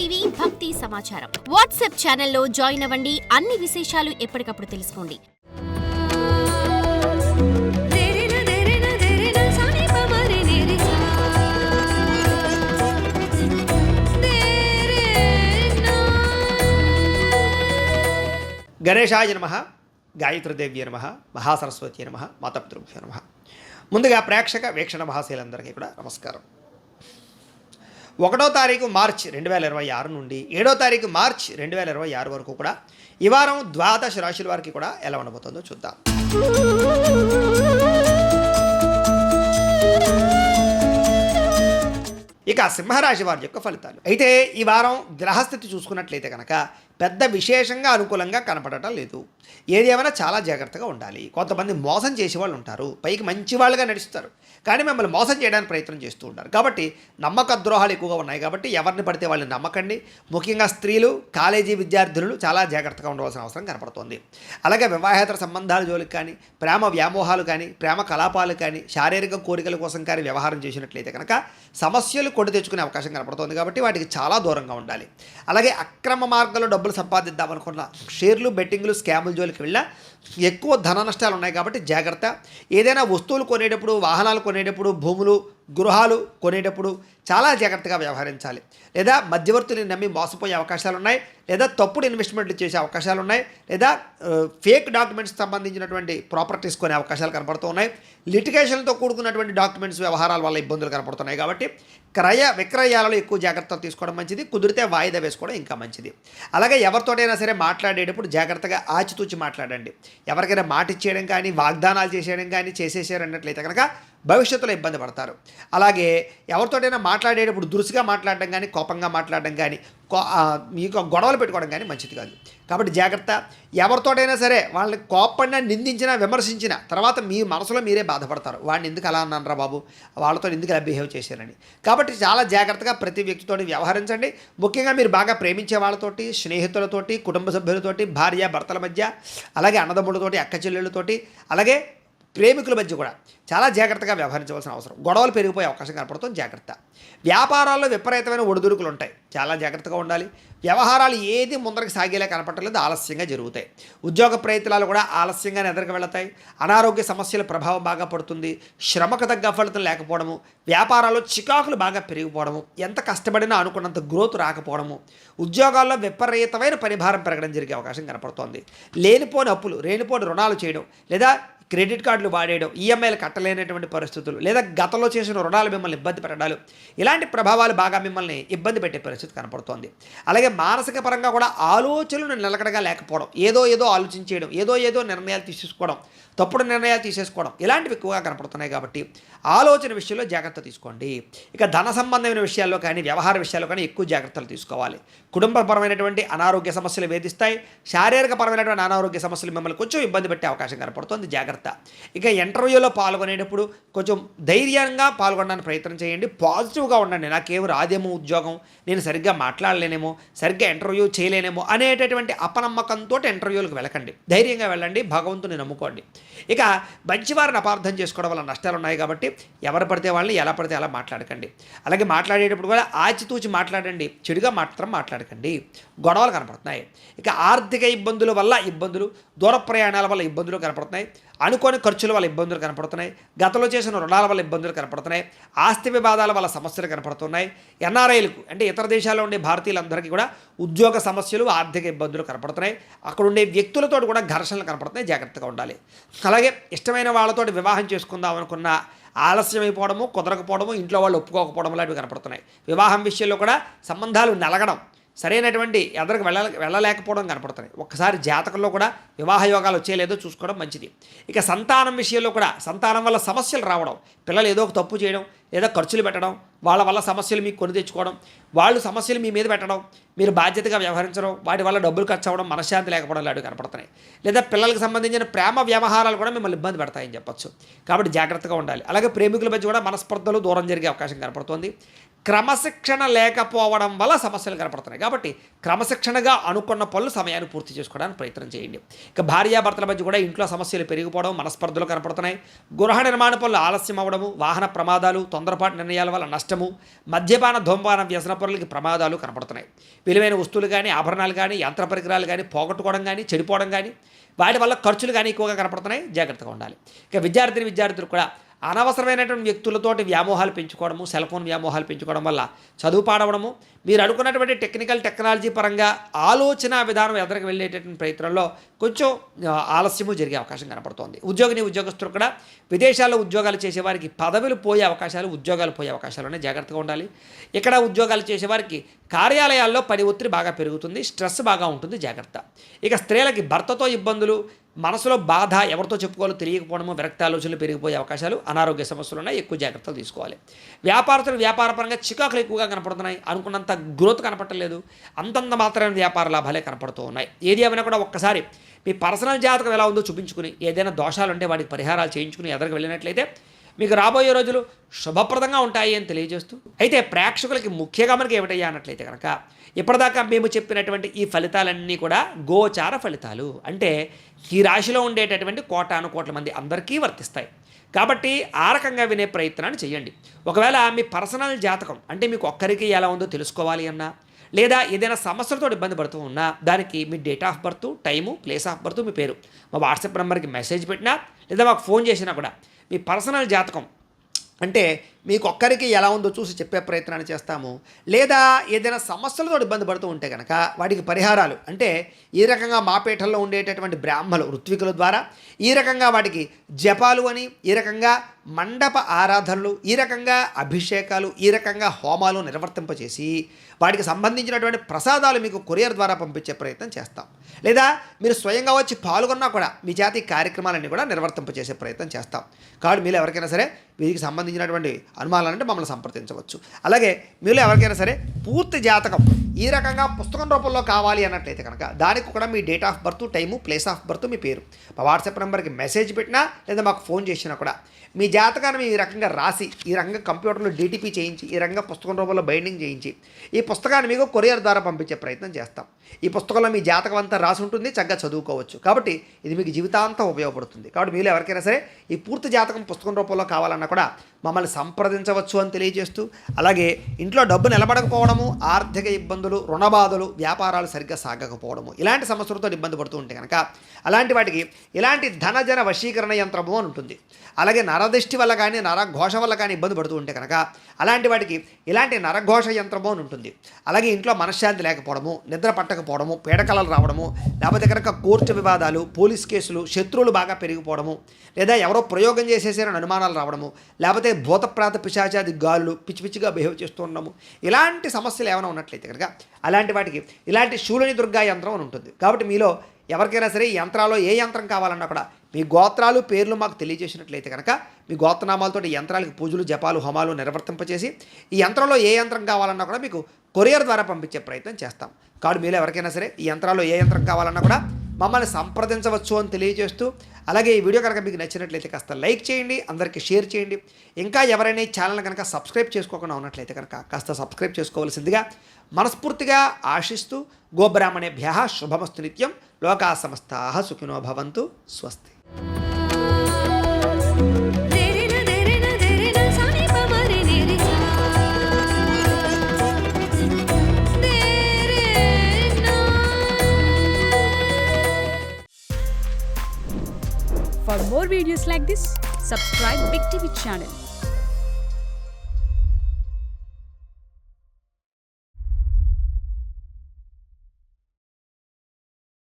TV భక్తి సమాచారం WhatsApp ఛానల్లో జాయిన్ అవ్వండి. అన్ని విశేషాలు ఎప్పటికప్పుడు తెలుసుకోండి. గణేశాయ నమః, గాయత్రీదేవ్య నమః, మహాసరస్వతి నమః, మాతాపితృభ్యో నమః. ముందుగా ప్రేక్షక వీక్షణ మహాశైలందరికీ కూడా నమస్కారం. 1వ తారీఖు మార్చి 2026 నుండి 7వ తారీఖు మార్చి 2026 వరకు కూడా ఈ వారం ద్వాదశ రాశుల వారికి కూడా ఎలా ఉండబోతుందో చూద్దాం. ఇక సింహరాశి వారి యొక్క ఫలితాలు. అయితే ఈ వారం గ్రహస్థితి చూసుకున్నట్లయితే కనుక పెద్ద విశేషంగా అనుకూలంగా కనపడటం లేదు. ఏది ఏమైనా చాలా జాగ్రత్తగా ఉండాలి. కొంతమంది మోసం చేసేవాళ్ళు ఉంటారు, పైకి మంచి వాళ్ళుగా నడుస్తారు, కానీ మిమ్మల్ని మోసం చేయడానికి ప్రయత్నం చేస్తూ ఉంటారు. కాబట్టి నమ్మక ద్రోహాలు ఎక్కువగా ఉన్నాయి. కాబట్టి ఎవరిని పడితే వాళ్ళని నమ్మకండి. ముఖ్యంగా స్త్రీలు, కాలేజీ విద్యార్థులు చాలా జాగ్రత్తగా ఉండవలసిన అవసరం కనపడుతుంది. అలాగే వివాహేతర సంబంధాల జోలికి కానీ, ప్రేమ వ్యామోహాలు కానీ, ప్రేమ కలాపాలు కానీ, శారీరక కోరికల కోసం కానీ వ్యవహారం చేసినట్లయితే కనుక సమస్యలు కొని తెచ్చుకునే అవకాశం కనపడుతుంది. కాబట్టి వాటికి చాలా దూరంగా ఉండాలి. అలాగే అక్రమ మార్గంలో డబ్బులు సంపాదిద్దామనుకున్న షేర్లు, బెట్టింగ్లు, స్కాముల జోలికి వెళ్ళినా ఎక్కువ ధన నష్టాలు ఉన్నాయి. కాబట్టి జాగ్రత్త. ఏదైనా వస్తువులు కొనేటప్పుడు, వాహనాలు కొనేటప్పుడు, భూములు, గృహాలు కొనేటప్పుడు చాలా జాగ్రత్తగా వ్యవహరించాలి. లేదా మధ్యవర్తులను నమ్మి మోసపోయే అవకాశాలు ఉన్నాయి, లేదా తప్పుడు ఇన్వెస్ట్మెంట్లు చేసే అవకాశాలు ఉన్నాయి, లేదా ఫేక్ డాక్యుమెంట్స్ సంబంధించినటువంటి ప్రాపర్టీస్ కొనే అవకాశాలు కనపడుతూ ఉన్నాయి. లిటిగేషన్తో కూడుకున్నటువంటి డాక్యుమెంట్స్ వ్యవహారాల వల్ల ఇబ్బందులు కనపడుతున్నాయి. కాబట్టి క్రయ విక్రయాలలో ఎక్కువ జాగ్రత్తలు తీసుకోవడం మంచిది. కుదిరితే వాయిదా వేసుకోవడం ఇంకా మంచిది. అలాగే ఎవరితోటైనా సరే మాట్లాడేటప్పుడు జాగ్రత్తగా ఆచితూచి మాట్లాడండి. ఎవరికైనా మాట ఇచ్చేయడం కానీ, వాగ్దానాలు చేసేయడం కానీ చేసేసారన్నట్లయితే కనుక భవిష్యత్తులో ఇబ్బంది పడతారు. అలాగే ఎవరితోటైనా మాట్లాడేటప్పుడు దురుసుగా మాట్లాడడం కానీ, కోపంగా మాట్లాడడం కానీ, మీకు గొడవలు పెట్టుకోవడం కానీ మంచిది కాదు. కాబట్టి జాగ్రత్త. ఎవరితోటైనా సరే వాళ్ళని కోపంగా నిందించినా, విమర్శించిన తర్వాత మీ మనసులో మీరే బాధపడతారు. వాడిని ఎందుకు అలా అన్నారా బాబు, వాళ్ళతో ఎందుకు ఇలా బిహేవ్ చేశారని. కాబట్టి చాలా జాగ్రత్తగా ప్రతి వ్యక్తితోటి వ్యవహరించండి. ముఖ్యంగా మీరు బాగా ప్రేమించే వాళ్ళతోటి, స్నేహితులతోటి, కుటుంబ సభ్యులతోటి, భార్య భర్తల మధ్య, అలాగే అన్నదమ్ములతోటి, అక్క చెల్లెళ్ళతోటి, అలాగే ప్రేమికుల మధ్య కూడా చాలా జాగ్రత్తగా వ్యవహరించవలసిన అవసరం. గొడవలు పెరిగిపోయే అవకాశం కనపడుతుంది. జాగ్రత్త. వ్యాపారాల్లో విపరీతమైన ఒడిదుడుకులు ఉంటాయి. చాలా జాగ్రత్తగా ఉండాలి. వ్యవహారాలు ఏది ముందరికి సాగేలా కనపడలేదు, ఆలస్యంగా జరుగుతాయి. ఉద్యోగ ప్రయత్నాలు కూడా ఆలస్యంగానే ఎదురుకు వెళతాయి. అనారోగ్య సమస్యల ప్రభావం బాగా పడుతుంది. శ్రమకు తగ్గ ఫలితం లేకపోవడము, వ్యాపారాల్లో చికాకులు బాగా పెరిగిపోవడము, ఎంత కష్టపడినా అనుకున్నంత గ్రోత్ రాకపోవడము, ఉద్యోగాల్లో విపరీతమైన పరిభారం పెరగడం జరిగే అవకాశం కనపడుతోంది. లేనిపోని అప్పులు, లేనిపోని రుణాలు చేయడం, లేదా క్రెడిట్ కార్డులు వాడేయడం, ఈఎంఐలు కట్టలేనటువంటి పరిస్థితులు, లేదా గతంలో చేసిన రుణాలు మిమ్మల్ని ఇబ్బంది పెట్టడాలు, ఇలాంటి ప్రభావాలు బాగా మిమ్మల్ని ఇబ్బంది పెట్టే పరిస్థితి కనపడుతోంది. అలాగే మానసిక పరంగా కూడా ఆలోచనలు నిలకడగా లేకపోవడం, ఏదో ఆలోచించేయడం, ఏదో నిర్ణయాలు తీసుకోవడం, తప్పుడు నిర్ణయాలు తీసేసుకోవడం, ఇలాంటివి ఎక్కువగా కనపడుతున్నాయి. కాబట్టి ఆలోచన విషయంలో జాగ్రత్త తీసుకోండి. ఇక ధన సంబంధమైన విషయాల్లో కానీ, వ్యవహార విషయాల్లో కానీ ఎక్కువ జాగ్రత్తలు తీసుకోవాలి. కుటుంబపరమైనటువంటి అనారోగ్య సమస్యలు వేధిస్తాయి. శారీరకపరమైనటువంటి అనారోగ్య సమస్యలు మిమ్మల్ని కొంచెం ఇబ్బంది పెట్టే అవకాశం కనపడుతుంది. జాగ్రత్త. ఇక ఇంటర్వ్యూలో పాల్గొనేటప్పుడు కొంచెం ధైర్యంగా పాల్గొనడానికి ప్రయత్నం చేయండి. పాజిటివ్గా ఉండండి. నాకేం రాదేమో ఉద్యోగం, నేను సరిగ్గా మాట్లాడలేనేమో, సరిగ్గా ఇంటర్వ్యూ చేయలేనేమో అనేటటువంటి అపనమ్మకంతో ఇంటర్వ్యూలకు వెళ్ళకండి. ధైర్యంగా వెళ్ళండి. భగవంతుని నమ్ముకోండి. ఇక మంచివారిని అపార్థం చేసుకోవడం వల్ల నష్టాలు ఉన్నాయి. కాబట్టి ఎవరు పడితే వాళ్ళని ఎలా పడితే అలా మాట్లాడకండి. అలాగే మాట్లాడేటప్పుడు కూడా ఆచితూచి మాట్లాడండి. చెడుగా మాత్రం మాట్లాడకండి. గొడవలు కనపడుతున్నాయి. ఇక ఆర్థిక ఇబ్బందుల వల్ల ఇబ్బందులు, దూర ప్రయాణాల వల్ల ఇబ్బందులు కనపడుతున్నాయి. అనుకోని ఖర్చుల వల్ల ఇబ్బందులు కనపడుతున్నాయి. గతంలో చేసిన రుణాల వల్ల ఇబ్బందులు కనపడుతున్నాయి. ఆస్తి వివాదాల వల్ల సమస్యలు కనపడుతున్నాయి. ఎన్ఆర్ఐలకు అంటే ఇతర దేశాల్లో ఉండే భారతీయులందరికీ కూడా ఉద్యోగ సమస్యలు, ఆర్థిక ఇబ్బందులు కనపడుతున్నాయి. అక్కడ ఉండే వ్యక్తులతో కూడా ఘర్షణలు కనపడుతున్నాయి. జాగ్రత్తగా ఉండాలి. అలాగే ఇష్టమైన వాళ్ళతో వివాహం చేసుకుందాం అనుకున్న ఆలస్యం అయిపోవడము, కుదరకపోవడము, ఇంట్లో వాళ్ళు ఒప్పుకోకపోవడం లాంటివి కనపడుతున్నాయి. వివాహం విషయంలో కూడా సంబంధాలు నలగడం, సరైనటువంటి ఎదరికి వెళ్ళలేకపోవడం కనపడుతున్నాయి. ఒక్కసారి జాతకంలో కూడా వివాహ యోగాలు వచ్చేలేదో చూసుకోవడం మంచిది. ఇక సంతానం విషయంలో కూడా సంతానం వల్ల సమస్యలు రావడం, పిల్లలు ఏదో ఒక తప్పు చేయడం, లేదా ఖర్చులు పెట్టడం, వాళ్ళ వల్ల సమస్యలు మీకు కొని తెచ్చుకోవడం, వాళ్ళు సమస్యలు మీ మీద పెట్టడం, మీరు బాధ్యతగా వ్యవహరించడం, వాటి వల్ల డబ్బులు ఖర్చు అవ్వడం, మనశ్శాంతి లేకపోవడం లాంటివి కనపడుతున్నాయి. లేదా పిల్లలకు సంబంధించిన ప్రేమ వ్యవహారాలు కూడా మిమ్మల్ని ఇబ్బంది పెడతాయని చెప్పొచ్చు. కాబట్టి జాగ్రత్తగా ఉండాలి. అలాగే ప్రేమికుల మధ్య కూడా మనస్పర్ధలు దూరం జరిగే అవకాశం కనపడుతుంది. క్రమశిక్షణ లేకపోవడం వల్ల సమస్యలు కనపడుతున్నాయి. కాబట్టి క్రమశిక్షణగా అనుకున్న పనులు సమయాన్ని పూర్తి చేసుకోవడానికి ప్రయత్నం చేయండి. ఇక భార్యాభర్తల మధ్య కూడా ఇంట్లో సమస్యలు పెరిగిపోవడం, మనస్పర్ధలు కనపడుతున్నాయి. గృహ నిర్మాణ పనులు ఆలస్యం అవ్వడము, వాహన ప్రమాదాలు, తొందరపాటు నిర్ణయాల వల్ల నష్టము, మద్యపాన ధూమపాన వ్యసనపరులకి ప్రమాదాలు కనపడుతున్నాయి. విలువైన వస్తువులు కానీ, ఆభరణాలు కానీ, యంత్ర పరికరాలు కానీ పోగొట్టుకోవడం కానీ, చెడిపోవడం కానీ, వాటి వల్ల ఖర్చులు కానీ ఎక్కువగా కనపడుతున్నాయి. జాగ్రత్తగా ఉండాలి. ఇక విద్యార్థులు కూడా అనవసరమైనటువంటి వ్యక్తులతోటి వ్యామోహాలు పెంచుకోవడము, సెల్ ఫోన్ వ్యామోహాలు పెంచుకోవడం వల్ల చదువు పాడవడము, మీరు అనుకున్నటువంటి టెక్నాలజీ పరంగా ఆలోచన విధానం ఎదురుకు వెళ్ళేటటువంటి ప్రయత్నంలో కొంచెం ఆలస్యము జరిగే అవకాశం కనపడుతోంది. ఉద్యోగస్తులు కూడా విదేశాల్లో ఉద్యోగాలు చేసేవారికి పదవులు పోయే అవకాశాలు, ఉద్యోగాలు పోయే అవకాశాలు జాగ్రత్తగా ఉండాలి. ఇక్కడ ఉద్యోగాలు చేసేవారికి కార్యాలయాల్లో పని ఒత్తిడి బాగా పెరుగుతుంది, స్ట్రెస్ బాగా ఉంటుంది. జాగ్రత్త. ఇక స్త్రీలకి భర్తతో ఇబ్బందులు, మనసులో బాధ, ఎవరితో చెప్పుకోవాలో తెలియకపోవడము, విరక్తి ఆలోచనలు పెరిగిపోయే అవకాశాలు, అనారోగ్య సమస్యలు ఉన్నాయి. ఎక్కువ జాగ్రత్తలు తీసుకోవాలి. వ్యాపారస్తులు వ్యాపారపరంగా చికాకులు ఎక్కువగా కనపడుతున్నాయి. అనుకున్నంత గ్రోత్ కనపడలేదు. అంతంత మాత్రమే వ్యాపార లాభాలే కనపడుతూ ఉన్నాయి. ఏది ఏమైనా కూడా ఒక్కసారి మీ పర్సనల్ జాతకం ఎలా ఉందో చూపించుకుని, ఏదైనా దోషాలు ఉంటే వాటికి పరిహారాలు చేయించుకుని ఎదురుకు వెళ్ళినట్లయితే మీకు రాబోయే రోజులు శుభప్రదంగా ఉంటాయి అని తెలియజేస్తూ, అయితే ప్రేక్షకులకి ముఖ్యంగా మనకి ఏమిటయ్యా అన్నట్లయితే కనుక, ఇప్పటిదాకా మేము చెప్పినటువంటి ఈ ఫలితాలన్నీ కూడా గోచార ఫలితాలు. అంటే ఈ రాశిలో ఉండేటటువంటి కోటాను కోట్ల మంది అందరికీ వర్తిస్తాయి. కాబట్టి ఆ రకంగా వినే ప్రయత్నాన్ని చేయండి. ఒకవేళ మీ పర్సనల్ జాతకం అంటే మీకు ఒక్కరికి ఎలా ఉందో తెలుసుకోవాలి అన్నా, లేదా ఏదైనా సమస్యలతో ఇబ్బంది పడుతూ ఉన్నా, దానికి మీ date of birth, time, place of birth, మీ పేరు మా వాట్సాప్ నెంబర్కి మెసేజ్ పెట్టినా, లేదా మాకు ఫోన్ చేసినా కూడా మీ పర్సనల్ జాతకం అంటే మీకు ఒక్కరికి ఎలా ఉందో చూసి చెప్పే ప్రయత్నాన్ని చేస్తాము. లేదా ఏదైనా సమస్యలతో ఇబ్బంది పడుతూ ఉంటే కనుక వాటికి పరిహారాలు అంటే ఈ రకంగా మా పీఠంలో ఉండేటటువంటి బ్రాహ్మలు, ఋత్వికుల ద్వారా ఈ రకంగా వాటికి జపాలు అని, ఈ రకంగా మండప ఆరాధనలు, ఈ రకంగా అభిషేకాలు, ఈ రకంగా హోమాలు నిర్వర్తింపచేసి వాటికి సంబంధించినటువంటి ప్రసాదాలు మీకు కొరియర్ ద్వారా పంపించే ప్రయత్నం చేస్తాం. లేదా మీరు స్వయంగా వచ్చి పాల్గొన్నా కూడా మీ జాతి కార్యక్రమాలన్నీ కూడా నిర్వర్తింపచేసే ప్రయత్నం చేస్తాం. కాబట్టి మీరు ఎవరికైనా సరే వీరికి సంబంధించినటువంటి అనుమానాలంటే మమ్మల్ని సంప్రదించవచ్చు. అలాగే మీరు ఎవరికైనా సరే పూర్తి జాతకం ఈ రకంగా పుస్తకం రూపంలో కావాలి అన్నట్లయితే కనుక దానికి కూడా మీ date of birth, time, place of birth, మీ పేరు మా వాట్సాప్ నెంబర్కి మెసేజ్ పెట్టినా, లేదా మాకు ఫోన్ చేసినా కూడా మీ జాతకాన్ని ఈ రకంగా రాసి, ఈ రకంగా కంప్యూటర్లో డీటీపీ చేయించి, ఈ రకంగా పుస్తకం రూపంలో బైండింగ్ చేయించి ఈ పుస్తకాన్ని మీకు కొరియర్ ద్వారా పంపించే ప్రయత్నం చేస్తాం. ఈ పుస్తకంలో మీ జాతకం అంతా రాసి ఉంటుంది, చక్కగా చదువుకోవచ్చు. కాబట్టి ఇది మీకు జీవితాంతం ఉపయోగపడుతుంది. కాబట్టి మీరు ఎవరికైనా సరే ఈ పూర్తి జాతకం పుస్తకం రూపంలో కావాలన్నా కూడా మమ్మల్ని సంప్రదించవచ్చు అని తెలియజేస్తూ, అలాగే ఇంట్లో డబ్బు నిలబడకపోవడము, ఆర్థిక ఇబ్బందులు, రుణబాధలు, వ్యాపారాలు సరిగ్గా సాగకపోవడము, ఇలాంటి సమస్యలతో ఇబ్బంది పడుతూ ఉంటే కనుక అలాంటి వాటికి ఇలాంటి ధనజన వశీకరణ యంత్రము అని ఉంటుంది. అలాగే నరదృష్టి వల్ల కానీ, నరఘోష వల్ల కానీ ఇబ్బంది పడుతూ ఉంటే కనుక అలాంటి వాటికి ఇలాంటి నరఘోష యంత్రము అని ఉంటుంది. అలాగే ఇంట్లో మనశ్శాంతి లేకపోవడము, నిద్ర పట్టకపోవడము, పీడకలలు రావడము, లేకపోతే కనుక కోర్టు వివాదాలు, పోలీస్ కేసులు, శత్రువులు బాగా పెరిగిపోవడము, లేదా ఎవరో ప్రయోగం చేసేసారని అనుమానాలు రావడము, లేకపోతే భూతప్రాత పిశాచాది గాలులు పిచ్చిగా బిహేవ్ చేస్తూ ఉండడము, ఇలాంటి సమస్యలు ఏమైనా ఉన్నట్లయితే కనుక అలాంటి వాటికి ఇలాంటి శూలిని దుర్గా యంత్రం అని ఉంటుంది. కాబట్టి మీలో ఎవరికైనా సరే ఈ యంత్రాల్లో ఏ యంత్రం కావాలన్నా కూడా మీ గోత్రాలు, పేర్లు మాకు తెలియజేసినట్లయితే కనుక మీ గోత్రనామాలతో ఈ యంత్రాలకు పూజలు, జపాలు, హోమాలు నిర్వర్తింపచేసి ఈ యంత్రంలో ఏ యంత్రం కావాలన్నా కూడా మీకు కొరియర్ ద్వారా పంపించే ప్రయత్నం చేస్తాం. కాబట్టి మీరు ఎవరికైనా సరే ఈ యంత్రాల్లో ఏ యంత్రం కావాలన్నా కూడా మమ్మల్ని సంప్రదించవచ్చు అని తెలియజేస్తూ, అలాగే ఈ వీడియో కనుక మీకు నచ్చినట్లయితే కాస్త లైక్ చేయండి, అందరికీ షేర్ చేయండి. ఇంకా ఎవరైనా ఈ ఛానల్ కనుక సబ్స్క్రైబ్ చేసుకోకుండా ఉన్నట్లయితే కనుక కాస్త సబ్స్క్రైబ్ చేసుకోవాల్సిందిగా మనస్ఫూర్తిగా ఆశిస్తూ, గోబ్రాహ్మణేభ్యః శుభమస్తు నిత్యం, లోకా సమస్తాః సుఖినో భవంతు, స్వస్తి. For more videos like this, subscribe Big TV channel.